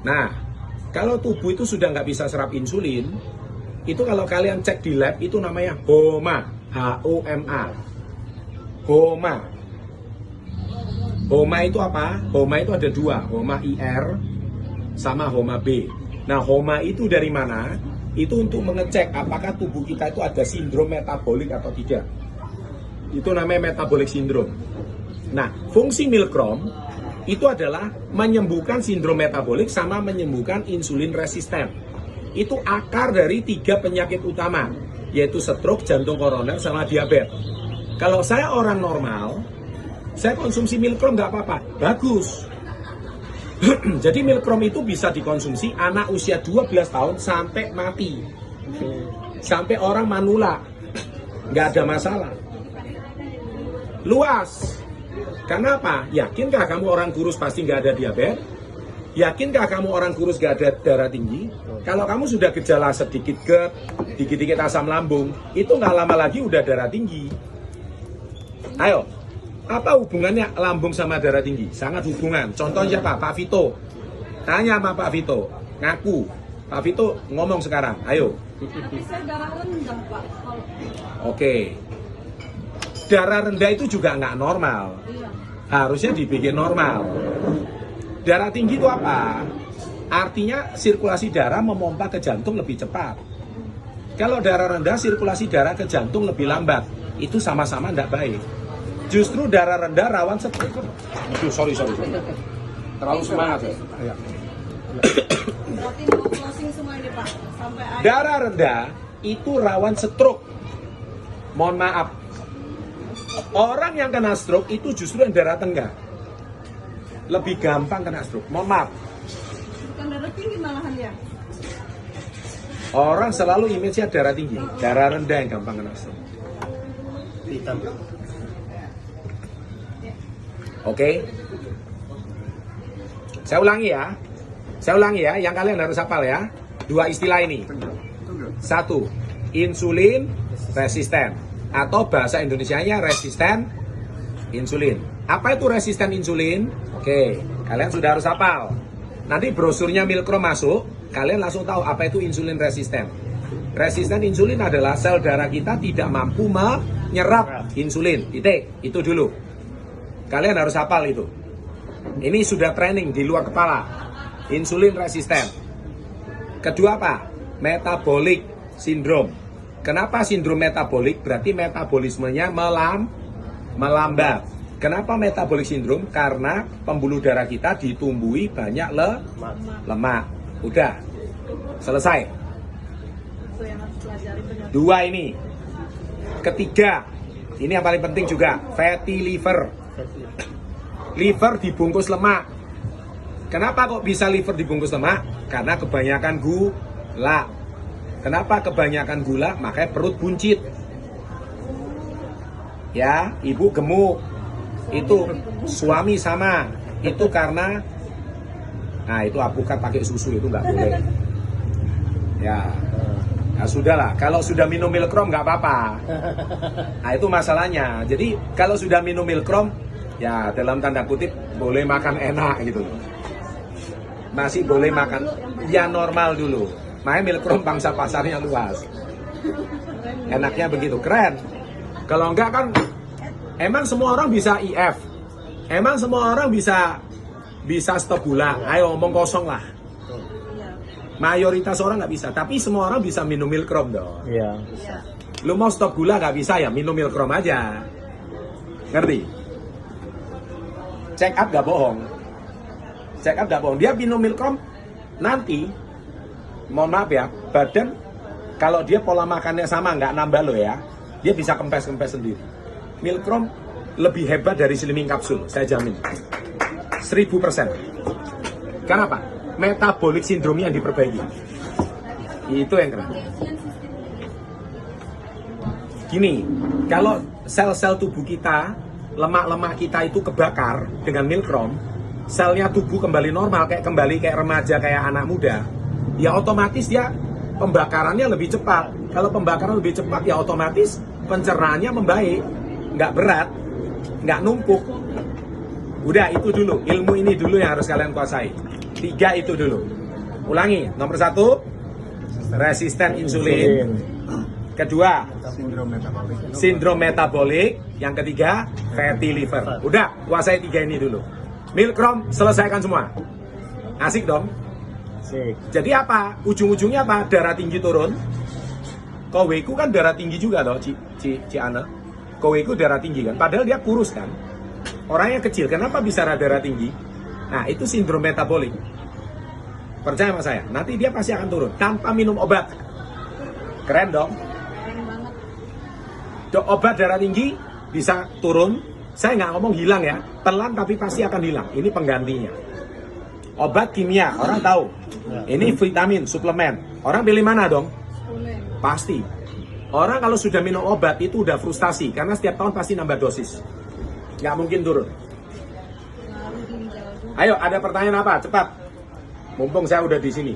Nah, kalau tubuh itu sudah nggak bisa serap insulin, itu kalau kalian cek di lab itu namanya HOMA, HOMA. HOMA. HOMA itu apa? HOMA itu ada dua, HOMA IR sama HOMA B. Nah, HOMA itu dari mana? Itu untuk mengecek apakah tubuh kita itu ada sindrom metabolik atau tidak. Itu namanya metabolic syndrome. Nah, fungsi milkrom itu adalah menyembuhkan sindrom metabolik sama menyembuhkan insulin resisten. Itu akar dari 3 penyakit utama, yaitu stroke, jantung koroner, sama diabetes. Kalau saya orang normal, saya konsumsi milkrom nggak apa-apa, bagus. Jadi milkrom itu bisa dikonsumsi anak usia 12 tahun sampai mati. Sampai orang manula, nggak ada masalah. Luas. Karena apa? Yakinkah kamu orang kurus pasti nggak ada diabetes? Yakinkah kamu orang kurus nggak ada darah tinggi? Kalau kamu sudah gejala sedikit GERD, dikit-dikit asam lambung, itu nggak lama lagi udah darah tinggi. Ayo, apa hubungannya lambung sama darah tinggi? Sangat hubungan. Contohnya siapa? Pak Vito. Tanya sama Pak Vito. Ngaku. Pak Vito ngomong sekarang. Ayo. Tapi saya darah rendah, Pak. Oke. Darah rendah itu juga nggak normal. Iya. Harusnya dibikin normal. Darah tinggi itu apa? Artinya sirkulasi darah memompa ke jantung lebih cepat. Kalau darah rendah, sirkulasi darah ke jantung lebih lambat. Itu sama-sama tidak baik. Justru darah rendah rawan stroke. Aduh, sorry. Terlalu semangat ya. Berarti mau closing semua ini, Pak. Sampai akhir. Darah rendah itu rawan stroke. Mohon maaf. Orang yang kena stroke itu justru yang darah tengah. Lebih gampang kena stroke. Mohon maaf. Bukan darah tinggi malahan ya. Orang selalu image-nya darah tinggi. Darah rendah yang gampang kena stroke. Oke. Saya ulangi ya, yang kalian harus hafal ya. 2 istilah ini. 1, insulin resisten, atau bahasa Indonesianya resisten insulin. Apa itu resisten insulin? Oke, kalian sudah harus hafal. Nanti brosurnya Milkrom masuk, kalian langsung tahu apa itu insulin resisten. Resisten insulin adalah sel darah kita tidak mampu menyerap insulin. Titik, itu dulu. Kalian harus hafal itu. Ini sudah training di luar kepala. Insulin resisten. Kedua apa? Metabolic syndrome. Kenapa sindrom metabolik? Berarti metabolismenya melambat. Kenapa metabolic syndrome? Karena pembuluh darah kita ditumbuhi banyak lemak. Udah. Selesai. Itu yang harus pelajari benar. 2 ini. Ketiga, ini yang paling penting juga, fatty liver. Liver dibungkus lemak. Kenapa kok bisa liver dibungkus lemak? Karena kebanyakan gula. Kenapa kebanyakan gula? Makanya perut buncit. Ya, ibu gemuk. Itu suami sama. Itu karena, nah itu apukat pakai susu itu nggak boleh. Ya, nah sudahlah. Kalau sudah minum milkrom nggak apa-apa. Nah itu masalahnya. Jadi kalau sudah minum milkrom, ya dalam tanda kutip boleh makan enak gitu loh. Masih boleh makan, ya normal dulu. Makanya milkrom pangsa pasarnya luas. Enaknya begitu, keren. Kalau enggak kan, emang semua orang bisa IF. Emang semua orang bisa stop gula. Ayo ngomong kosong lah. Mayoritas orang nggak bisa, tapi semua orang bisa minum milkrom dong. Iya. Lu mau stop gula nggak bisa ya, minum milkrom aja. Ngerti? Check up nggak bohong. Check up nggak bohong. Dia minum milkrom nanti, mohon maaf ya, badan kalau dia pola makannya sama nggak nambah lo ya, dia bisa kempes-kempes sendiri. Milkrom lebih hebat dari slimming kapsul, saya jamin. 1000%. Kenapa? Metabolic syndrome yang diperbaiki. Itu yang keren. Gini, kalau sel-sel tubuh kita, lemak-lemak kita itu kebakar dengan milkrom, selnya tubuh kembali normal, kayak remaja, kayak anak muda, ya otomatis dia pembakarannya lebih cepat. Kalau pembakaran lebih cepat, ya otomatis pencernaannya membaik, nggak berat, nggak numpuk. Udah itu dulu, ilmu ini dulu yang harus kalian kuasai. 3 itu dulu. Ulangi, nomor 1 resisten insulin. Kedua, sindrom metabolik. Yang ketiga, fatty liver. Udah, kuasai 3 ini dulu. Milkrom, selesaikan semua. Asik dong? Asik. Jadi apa? Ujung-ujungnya apa? Darah tinggi turun. Koweku kan darah tinggi juga loh, Ci Ana. Koweku darah tinggi kan, padahal dia kurus kan. Orangnya kecil, kenapa bisa darah tinggi? Nah, itu sindrom metabolik. Percaya sama saya, nanti dia pasti akan turun tanpa minum obat. Keren dong. Keren banget. Obat darah tinggi bisa turun. Saya nggak ngomong hilang ya, pelan tapi pasti akan hilang. Ini penggantinya. Obat kimia, orang tahu. Ini vitamin, suplemen. Orang pilih mana dong? Boleh. Pasti. Orang kalau sudah minum obat itu udah frustasi karena setiap tahun pasti nambah dosis. Nggak mungkin turun. Ngaruh ginjal juga. Ayo, ada pertanyaan apa? Cepat. Mumpung saya udah di sini.